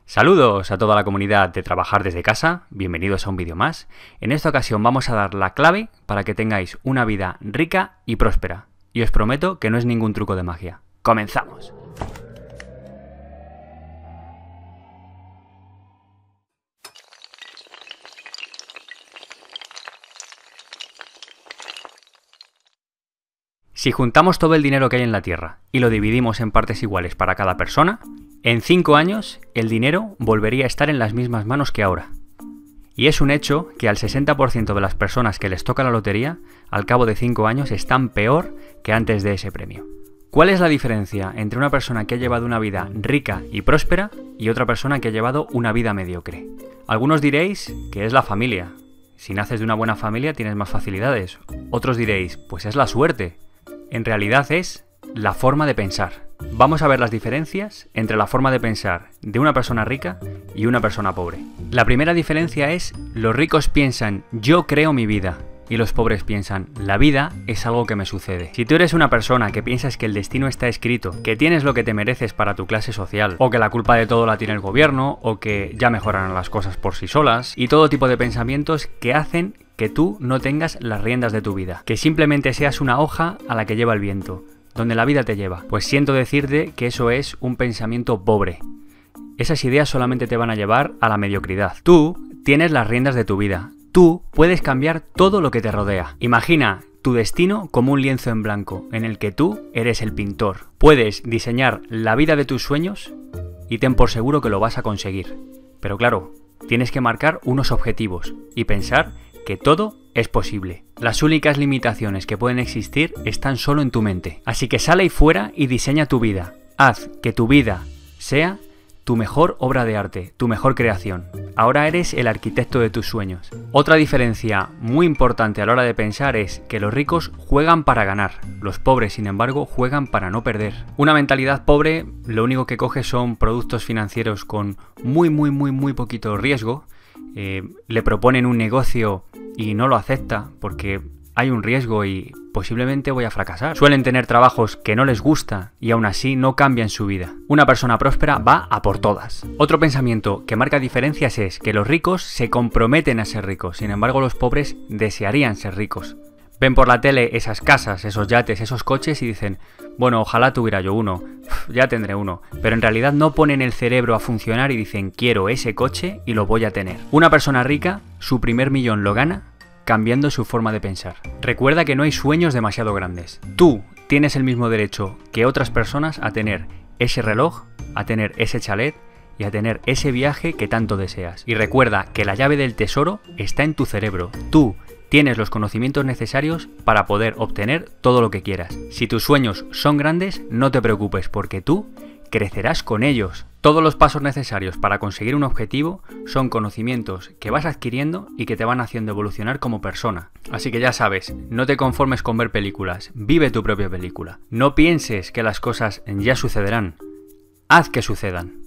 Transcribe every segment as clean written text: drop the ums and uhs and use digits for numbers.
Saludos a toda la comunidad de Trabajar desde Casa, bienvenidos a un vídeo más. En esta ocasión vamos a dar la clave para que tengáis una vida rica y próspera. Y os prometo que no es ningún truco de magia. ¡Comenzamos! Si juntamos todo el dinero que hay en la Tierra y lo dividimos en partes iguales para cada persona, en 5 años el dinero volvería a estar en las mismas manos que ahora. Y es un hecho que al 60% de las personas que les toca la lotería, al cabo de 5 años están peor que antes de ese premio. ¿Cuál es la diferencia entre una persona que ha llevado una vida rica y próspera y otra persona que ha llevado una vida mediocre? Algunos diréis que es la familia. Si naces de una buena familia tienes más facilidades. Otros diréis, pues es la suerte. En realidad es la forma de pensar. Vamos a ver las diferencias entre la forma de pensar de una persona rica y una persona pobre. La primera diferencia es, los ricos piensan, yo creo mi vida, y los pobres piensan, la vida es algo que me sucede. Si tú eres una persona que piensas que el destino está escrito, que tienes lo que te mereces para tu clase social, o que la culpa de todo la tiene el gobierno, o que ya mejorarán las cosas por sí solas, y todo tipo de pensamientos que hacen que tú no tengas las riendas de tu vida, que simplemente seas una hoja a la que lleva el viento, donde la vida te lleva. Pues siento decirte que eso es un pensamiento pobre. Esas ideas solamente te van a llevar a la mediocridad. Tú tienes las riendas de tu vida. Tú puedes cambiar todo lo que te rodea. Imagina tu destino como un lienzo en blanco, en el que tú eres el pintor. Puedes diseñar la vida de tus sueños y ten por seguro que lo vas a conseguir. Pero claro, tienes que marcar unos objetivos y pensar que todo es posible. Las únicas limitaciones que pueden existir están solo en tu mente. Así que sale ahí fuera y diseña tu vida. Haz que tu vida sea tu mejor obra de arte, tu mejor creación. Ahora eres el arquitecto de tus sueños. Otra diferencia muy importante a la hora de pensar es que los ricos juegan para ganar. Los pobres, sin embargo, juegan para no perder. Una mentalidad pobre lo único que coge son productos financieros con muy poquito riesgo. Le proponen un negocio y no lo acepta porque hay un riesgo y posiblemente voy a fracasar. Suelen tener trabajos que no les gusta y aún así no cambian su vida. Una persona próspera va a por todas. Otro pensamiento que marca diferencias es que los ricos se comprometen a ser ricos, sin embargo los pobres desearían ser ricos. Ven por la tele esas casas, esos yates, esos coches y dicen, bueno, ojalá tuviera yo uno, ya tendré uno. Pero en realidad no ponen el cerebro a funcionar y dicen, quiero ese coche y lo voy a tener. Una persona rica, su primer millón lo gana cambiando su forma de pensar. Recuerda que no hay sueños demasiado grandes. Tú tienes el mismo derecho que otras personas a tener ese reloj, a tener ese chalet y a tener ese viaje que tanto deseas. Y recuerda que la llave del tesoro está en tu cerebro. Tú tienes los conocimientos necesarios para poder obtener todo lo que quieras. Si tus sueños son grandes, no te preocupes porque tú crecerás con ellos. Todos los pasos necesarios para conseguir un objetivo son conocimientos que vas adquiriendo y que te van haciendo evolucionar como persona. Así que ya sabes, no te conformes con ver películas, vive tu propia película. No pienses que las cosas ya sucederán, haz que sucedan.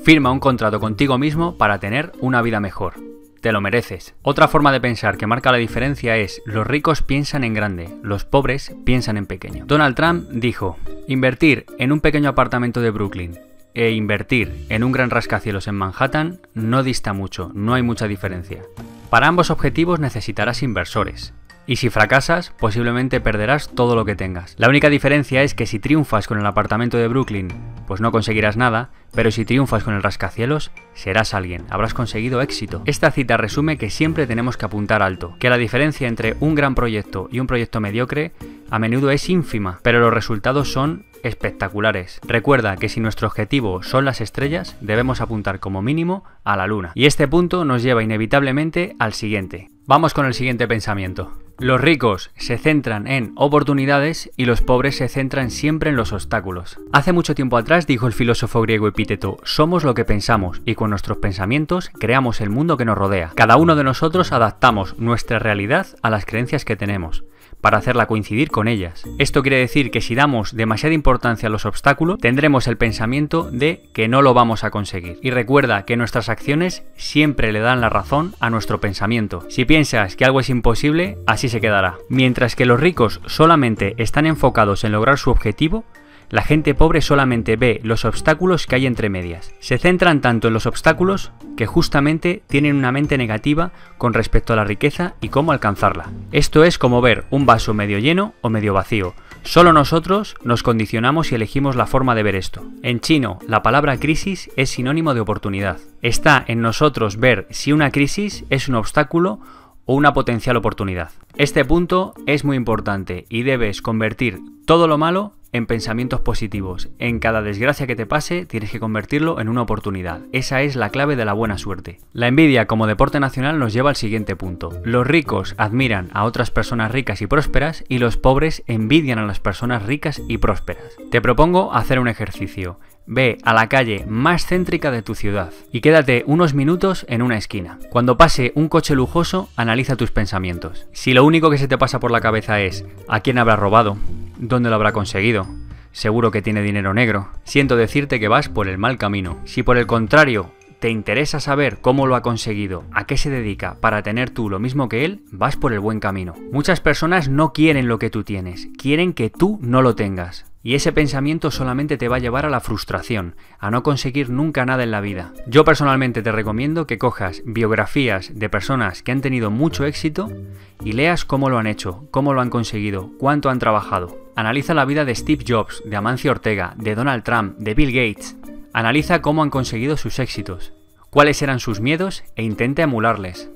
Firma un contrato contigo mismo para tener una vida mejor. Te lo mereces. Otra forma de pensar que marca la diferencia es, los ricos piensan en grande, los pobres piensan en pequeño. Donald Trump dijo, invertir en un pequeño apartamento de Brooklyn e invertir en un gran rascacielos en Manhattan no dista mucho, no hay mucha diferencia. Para ambos objetivos necesitarás inversores. Y si fracasas, posiblemente perderás todo lo que tengas. La única diferencia es que si triunfas con el apartamento de Brooklyn, pues no conseguirás nada, pero si triunfas con el rascacielos, serás alguien, habrás conseguido éxito. Esta cita resume que siempre tenemos que apuntar alto, que la diferencia entre un gran proyecto y un proyecto mediocre a menudo es ínfima, pero los resultados son espectaculares. Recuerda que si nuestro objetivo son las estrellas, debemos apuntar como mínimo a la luna. Y este punto nos lleva inevitablemente al siguiente. Vamos con el siguiente pensamiento. Los ricos se centran en oportunidades y los pobres se centran siempre en los obstáculos. Hace mucho tiempo atrás dijo el filósofo griego Epíteto, somos lo que pensamos y con nuestros pensamientos creamos el mundo que nos rodea. Cada uno de nosotros adaptamos nuestra realidad a las creencias que tenemos, para hacerla coincidir con ellas. Esto quiere decir que si damos demasiada importancia a los obstáculos, tendremos el pensamiento de que no lo vamos a conseguir. Y recuerda que nuestras acciones siempre le dan la razón a nuestro pensamiento. Si piensas que algo es imposible, así se quedará. Mientras que los ricos solamente están enfocados en lograr su objetivo, La gente pobre solamente ve los obstáculos que hay entre medias. Se centran tanto en los obstáculos que justamente tienen una mente negativa con respecto a la riqueza y cómo alcanzarla. Esto es como ver un vaso medio lleno o medio vacío. Solo nosotros nos condicionamos y elegimos la forma de ver esto. En chino, la palabra crisis es sinónimo de oportunidad. Está en nosotros ver si una crisis es un obstáculo o una potencial oportunidad. Este punto es muy importante y debes convertir todo lo malo en pensamientos positivos. En cada desgracia que te pase tienes que convertirlo en una oportunidad. Esa es la clave de la buena suerte. La envidia como deporte nacional nos lleva al siguiente punto. Los ricos admiran a otras personas ricas y prósperas y los pobres envidian a las personas ricas y prósperas. Te propongo hacer un ejercicio. Ve a la calle más céntrica de tu ciudad y quédate unos minutos en una esquina. Cuando pase un coche lujoso, analiza tus pensamientos. Si lo único que se te pasa por la cabeza es ¿a quién habrá robado? ¿Dónde lo habrá conseguido? Seguro que tiene dinero negro. Siento decirte que vas por el mal camino. Si por el contrario te interesa saber cómo lo ha conseguido, a qué se dedica para tener tú lo mismo que él, vas por el buen camino. Muchas personas no quieren lo que tú tienes, quieren que tú no lo tengas. Y ese pensamiento solamente te va a llevar a la frustración, a no conseguir nunca nada en la vida. Yo personalmente te recomiendo que cojas biografías de personas que han tenido mucho éxito y leas cómo lo han hecho, cómo lo han conseguido, cuánto han trabajado. Analiza la vida de Steve Jobs, de Amancio Ortega, de Donald Trump, de Bill Gates. Analiza cómo han conseguido sus éxitos, cuáles eran sus miedos e intenta emularles.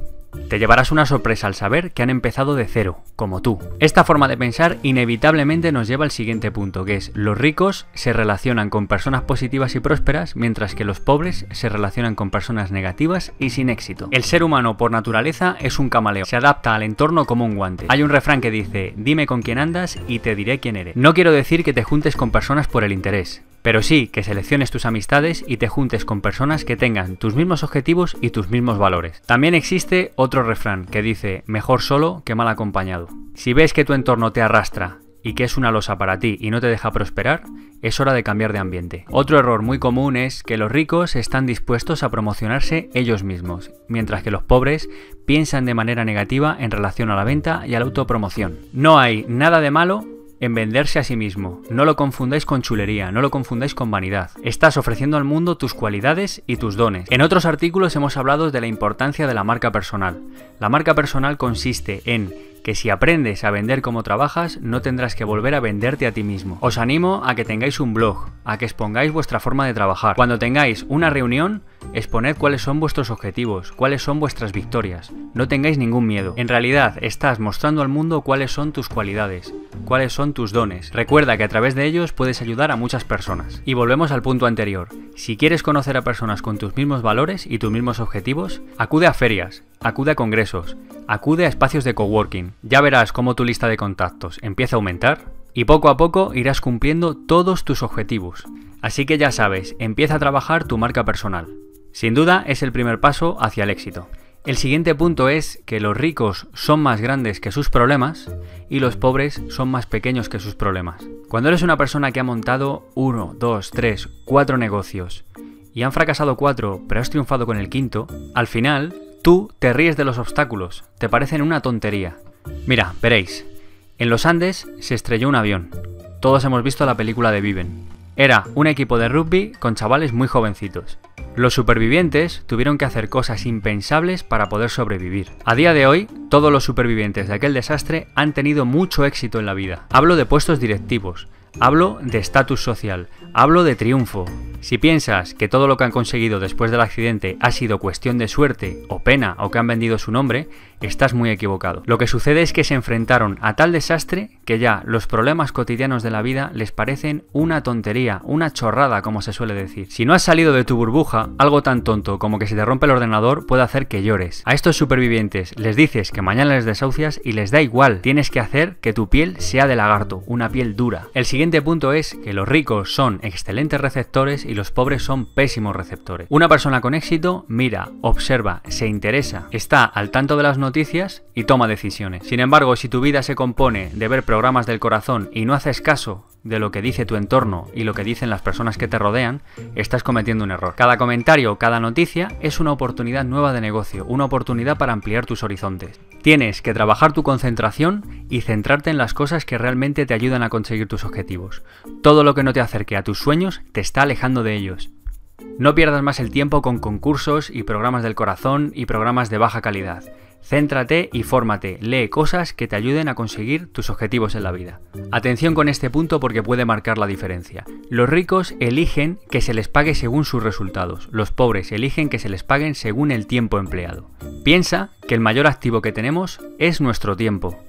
Te llevarás una sorpresa al saber que han empezado de cero, como tú. Esta forma de pensar inevitablemente nos lleva al siguiente punto, que es los ricos se relacionan con personas positivas y prósperas, mientras que los pobres se relacionan con personas negativas y sin éxito. El ser humano por naturaleza es un camaleón, se adapta al entorno como un guante. Hay un refrán que dice, dime con quién andas y te diré quién eres. No quiero decir que te juntes con personas por el interés, pero sí que selecciones tus amistades y te juntes con personas que tengan tus mismos objetivos y tus mismos valores. También existe otro refrán que dice, mejor solo que mal acompañado. Si ves que tu entorno te arrastra y que es una losa para ti y no te deja prosperar, es hora de cambiar de ambiente. Otro error muy común es que los ricos están dispuestos a promocionarse ellos mismos, mientras que los pobres piensan de manera negativa en relación a la venta y a la autopromoción. No hay nada de malo en venderse a sí mismo. No lo confundáis con chulería, no lo confundáis con vanidad. Estás ofreciendo al mundo tus cualidades y tus dones. En otros artículos hemos hablado de la importancia de la marca personal. La marca personal consiste en que si aprendes a vender como trabajas, no tendrás que volver a venderte a ti mismo. Os animo a que tengáis un blog, a que expongáis vuestra forma de trabajar. Cuando tengáis una reunión, exponed cuáles son vuestros objetivos, cuáles son vuestras victorias. No tengáis ningún miedo. En realidad, estás mostrando al mundo cuáles son tus cualidades, cuáles son tus dones. Recuerda que a través de ellos puedes ayudar a muchas personas. Y volvemos al punto anterior. Si quieres conocer a personas con tus mismos valores y tus mismos objetivos, acude a ferias, acude a congresos, acude a espacios de coworking. Ya verás cómo tu lista de contactos empieza a aumentar y poco a poco irás cumpliendo todos tus objetivos. Así que ya sabes, empieza a trabajar tu marca personal. Sin duda es el primer paso hacia el éxito. El siguiente punto es que los ricos son más grandes que sus problemas y los pobres son más pequeños que sus problemas. Cuando eres una persona que ha montado 1, 2, 3, 4 negocios y han fracasado 4, pero has triunfado con el quinto, al final tú te ríes de los obstáculos, te parecen una tontería. Mira, veréis, en los Andes se estrelló un avión. Todos hemos visto la película de Viven. Era un equipo de rugby con chavales muy jovencitos. Los supervivientes tuvieron que hacer cosas impensables para poder sobrevivir. A día de hoy, todos los supervivientes de aquel desastre han tenido mucho éxito en la vida. Hablo de puestos directivos, hablo de estatus social, hablo de triunfo. Si piensas que todo lo que han conseguido después del accidente ha sido cuestión de suerte o pena o que han vendido su nombre, estás muy equivocado. Lo que sucede es que se enfrentaron a tal desastre que ya los problemas cotidianos de la vida les parecen una tontería, una chorrada, como se suele decir. Si no has salido de tu burbuja, algo tan tonto como que se te rompe el ordenador puede hacer que llores. A estos supervivientes les dices que mañana les desahucias y les da igual. Tienes que hacer que tu piel sea de lagarto, una piel dura. El siguiente punto es que los ricos son excelentes receptores y los pobres son pésimos receptores. Una persona con éxito mira, observa, se interesa, está al tanto de las noticias noticias y toma decisiones. Sin embargo, si tu vida se compone de ver programas del corazón y no haces caso de lo que dice tu entorno y lo que dicen las personas que te rodean, estás cometiendo un error. Cada comentario, cada noticia es una oportunidad nueva de negocio, una oportunidad para ampliar tus horizontes. Tienes que trabajar tu concentración y centrarte en las cosas que realmente te ayudan a conseguir tus objetivos. Todo lo que no te acerque a tus sueños te está alejando de ellos. No pierdas más el tiempo con concursos y programas del corazón y programas de baja calidad. Céntrate y fórmate, lee cosas que te ayuden a conseguir tus objetivos en la vida. Atención con este punto porque puede marcar la diferencia. Los ricos eligen que se les pague según sus resultados, los pobres eligen que se les paguen según el tiempo empleado. Piensa que el mayor activo que tenemos es nuestro tiempo.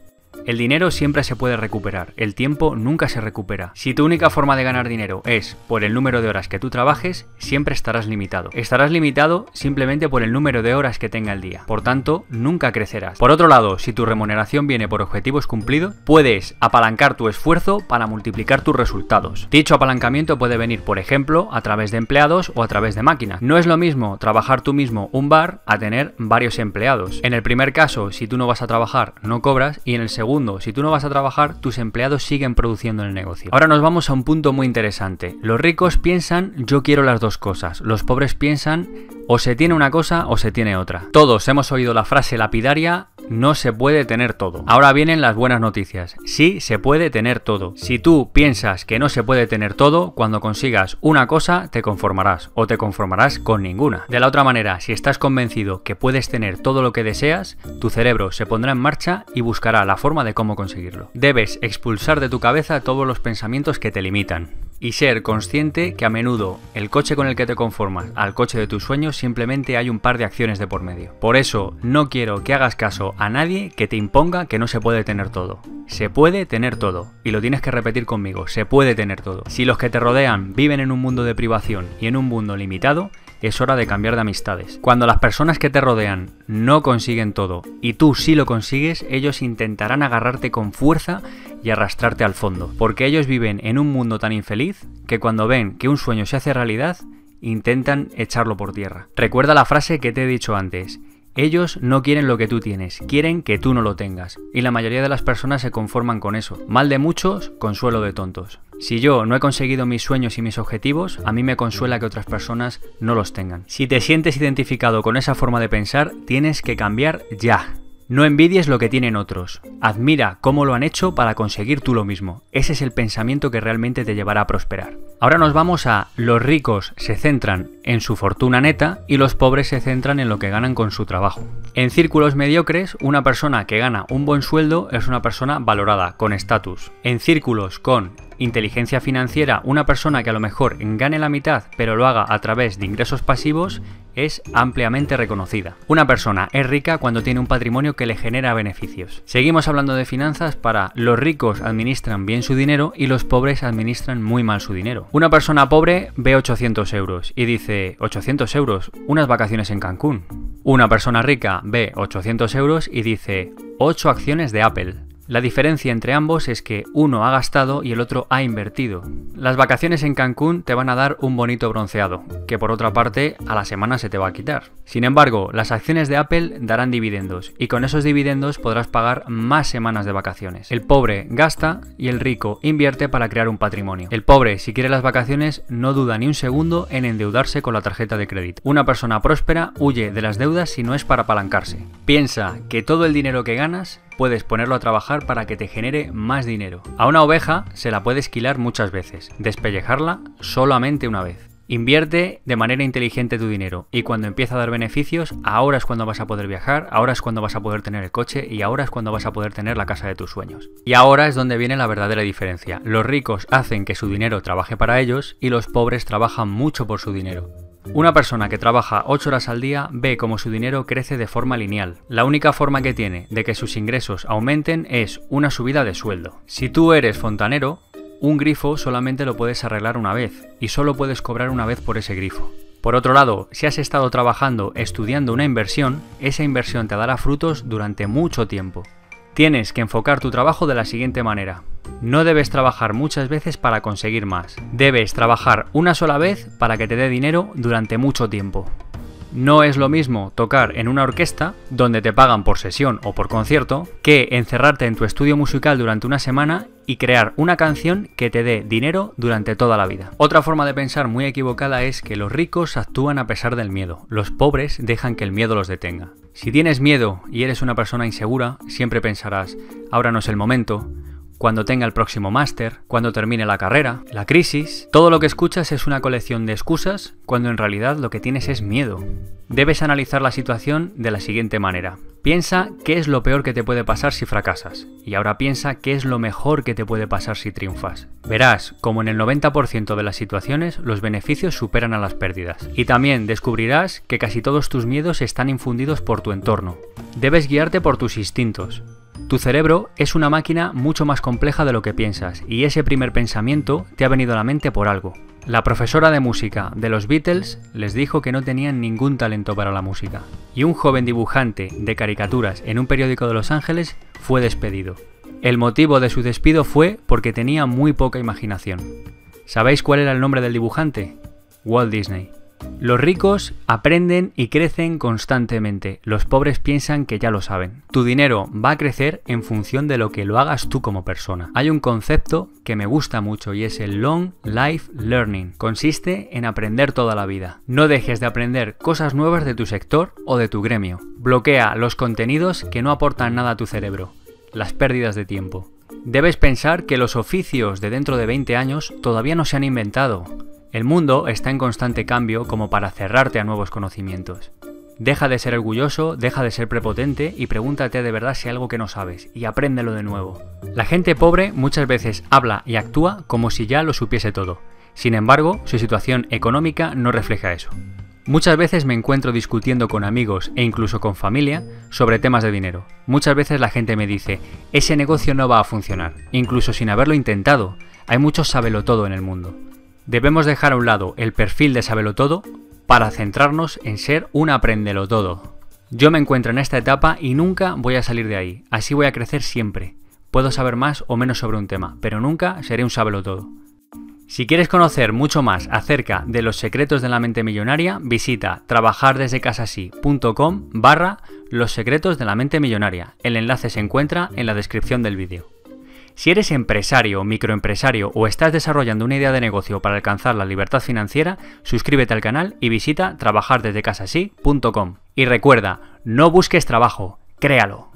El dinero siempre se puede recuperar, el tiempo nunca se recupera. Si tu única forma de ganar dinero es por el número de horas que tú trabajes, siempre estarás limitado. Estarás limitado simplemente por el número de horas que tenga el día. Por tanto, nunca crecerás. Por otro lado, si tu remuneración viene por objetivos cumplidos, puedes apalancar tu esfuerzo para multiplicar tus resultados. Dicho apalancamiento puede venir, por ejemplo, a través de empleados o a través de máquinas. No es lo mismo trabajar tú mismo un bar a tener varios empleados. En el primer caso, si tú no vas a trabajar, no cobras, y en el segundo, si tú no vas a trabajar, tus empleados siguen produciendo en el negocio. Ahora nos vamos a un punto muy interesante. Los ricos piensan, yo quiero las dos cosas. Los pobres piensan, o se tiene una cosa o se tiene otra. Todos hemos oído la frase lapidaria, no se puede tener todo. Ahora vienen las buenas noticias. Sí se puede tener todo. Si tú piensas que no se puede tener todo, cuando consigas una cosa te conformarás o te conformarás con ninguna. De la otra manera, si estás convencido que puedes tener todo lo que deseas, tu cerebro se pondrá en marcha y buscará la forma de cómo conseguirlo. Debes expulsar de tu cabeza todos los pensamientos que te limitan y ser consciente que a menudo el coche con el que te conformas al coche de tus sueños simplemente hay un par de acciones de por medio. Por eso no quiero que hagas caso a nadie que te imponga que no se puede tener todo. Se puede tener todo, y lo tienes que repetir conmigo, se puede tener todo. Si los que te rodean viven en un mundo de privación y en un mundo limitado, es hora de cambiar de amistades. Cuando las personas que te rodean no consiguen todo y tú sí lo consigues, ellos intentarán agarrarte con fuerza y arrastrarte al fondo, porque ellos viven en un mundo tan infeliz que cuando ven que un sueño se hace realidad, intentan echarlo por tierra. Recuerda la frase que te he dicho antes. Ellos no quieren lo que tú tienes, quieren que tú no lo tengas. Y la mayoría de las personas se conforman con eso. Mal de muchos, consuelo de tontos. Si yo no he conseguido mis sueños y mis objetivos, a mí me consuela que otras personas no los tengan. Si te sientes identificado con esa forma de pensar, tienes que cambiar ya. No envidies lo que tienen otros. Admira cómo lo han hecho para conseguir tú lo mismo. Ese es el pensamiento que realmente te llevará a prosperar. Ahora nos vamos a los ricos se centran en su fortuna neta y los pobres se centran en lo que ganan con su trabajo. En círculos mediocres, una persona que gana un buen sueldo es una persona valorada, con estatus. En círculos con inteligencia financiera, una persona que a lo mejor gane la mitad pero lo haga a través de ingresos pasivos es ampliamente reconocida. Una persona es rica cuando tiene un patrimonio que le genera beneficios. Seguimos hablando de finanzas para los ricos administran bien su dinero y los pobres administran muy mal su dinero. Una persona pobre ve 800 euros y dice 800 euros, unas vacaciones en Cancún. Una persona rica ve 800 euros y dice 8 acciones de Apple. La diferencia entre ambos es que uno ha gastado y el otro ha invertido. Las vacaciones en Cancún te van a dar un bonito bronceado, que por otra parte a la semana se te va a quitar. Sin embargo, las acciones de Apple darán dividendos y con esos dividendos podrás pagar más semanas de vacaciones. El pobre gasta y el rico invierte para crear un patrimonio. El pobre, si quiere las vacaciones, no duda ni un segundo en endeudarse con la tarjeta de crédito. Una persona próspera huye de las deudas si no es para apalancarse. Piensa que todo el dinero que ganas puedes ponerlo a trabajar para que te genere más dinero. A una oveja se la puede esquilar muchas veces, despellejarla solamente una vez. Invierte de manera inteligente tu dinero y cuando empieza a dar beneficios, ahora es cuando vas a poder viajar, ahora es cuando vas a poder tener el coche y ahora es cuando vas a poder tener la casa de tus sueños. Y ahora es donde viene la verdadera diferencia. Los ricos hacen que su dinero trabaje para ellos y los pobres trabajan mucho por su dinero. Una persona que trabaja 8 horas al día ve cómo su dinero crece de forma lineal. La única forma que tiene de que sus ingresos aumenten es una subida de sueldo. Si tú eres fontanero, un grifo solamente lo puedes arreglar una vez y solo puedes cobrar una vez por ese grifo. Por otro lado, si has estado trabajando estudiando una inversión, esa inversión te dará frutos durante mucho tiempo. Tienes que enfocar tu trabajo de la siguiente manera. No debes trabajar muchas veces para conseguir más. Debes trabajar una sola vez para que te dé dinero durante mucho tiempo. No es lo mismo tocar en una orquesta, donde te pagan por sesión o por concierto, que encerrarte en tu estudio musical durante una semana y crear una canción que te dé dinero durante toda la vida. Otra forma de pensar muy equivocada es que los ricos actúan a pesar del miedo, los pobres dejan que el miedo los detenga. Si tienes miedo y eres una persona insegura, siempre pensarás, ahora no es el momento, cuando tenga el próximo máster, cuando termine la carrera, la crisis. Todo lo que escuchas es una colección de excusas cuando en realidad lo que tienes es miedo. Debes analizar la situación de la siguiente manera. Piensa qué es lo peor que te puede pasar si fracasas, y ahora piensa qué es lo mejor que te puede pasar si triunfas. Verás como en el 90% de las situaciones los beneficios superan a las pérdidas. Y también descubrirás que casi todos tus miedos están infundidos por tu entorno. Debes guiarte por tus instintos. Tu cerebro es una máquina mucho más compleja de lo que piensas, y ese primer pensamiento te ha venido a la mente por algo. La profesora de música de los Beatles les dijo que no tenían ningún talento para la música, y un joven dibujante de caricaturas en un periódico de Los Ángeles fue despedido. El motivo de su despido fue porque tenía muy poca imaginación. ¿Sabéis cuál era el nombre del dibujante? Walt Disney. Los ricos aprenden y crecen constantemente, los pobres piensan que ya lo saben. Tu dinero va a crecer en función de lo que lo hagas tú como persona. Hay un concepto que me gusta mucho y es el Long Life Learning. Consiste en aprender toda la vida. No dejes de aprender cosas nuevas de tu sector o de tu gremio. Bloquea los contenidos que no aportan nada a tu cerebro, las pérdidas de tiempo. Debes pensar que los oficios de dentro de 20 años todavía no se han inventado. El mundo está en constante cambio como para cerrarte a nuevos conocimientos. Deja de ser orgulloso, deja de ser prepotente y pregúntate de verdad si hay algo que no sabes y apréndelo de nuevo. La gente pobre muchas veces habla y actúa como si ya lo supiese todo. Sin embargo, su situación económica no refleja eso. Muchas veces me encuentro discutiendo con amigos e incluso con familia sobre temas de dinero. Muchas veces la gente me dice, ese negocio no va a funcionar, incluso sin haberlo intentado. Hay mucho sabelotodo en el mundo. Debemos dejar a un lado el perfil de sabelotodo para centrarnos en ser un aprendelotodo. Yo me encuentro en esta etapa y nunca voy a salir de ahí, así voy a crecer siempre. Puedo saber más o menos sobre un tema, pero nunca seré un sabelotodo. Si quieres conocer mucho más acerca de los secretos de la mente millonaria, visita trabajardesdecasasí.com/los secretos de la mente millonaria. El enlace se encuentra en la descripción del vídeo. Si eres empresario, microempresario o estás desarrollando una idea de negocio para alcanzar la libertad financiera, suscríbete al canal y visita trabajardesdecasasí.com. Y recuerda, no busques trabajo, créalo.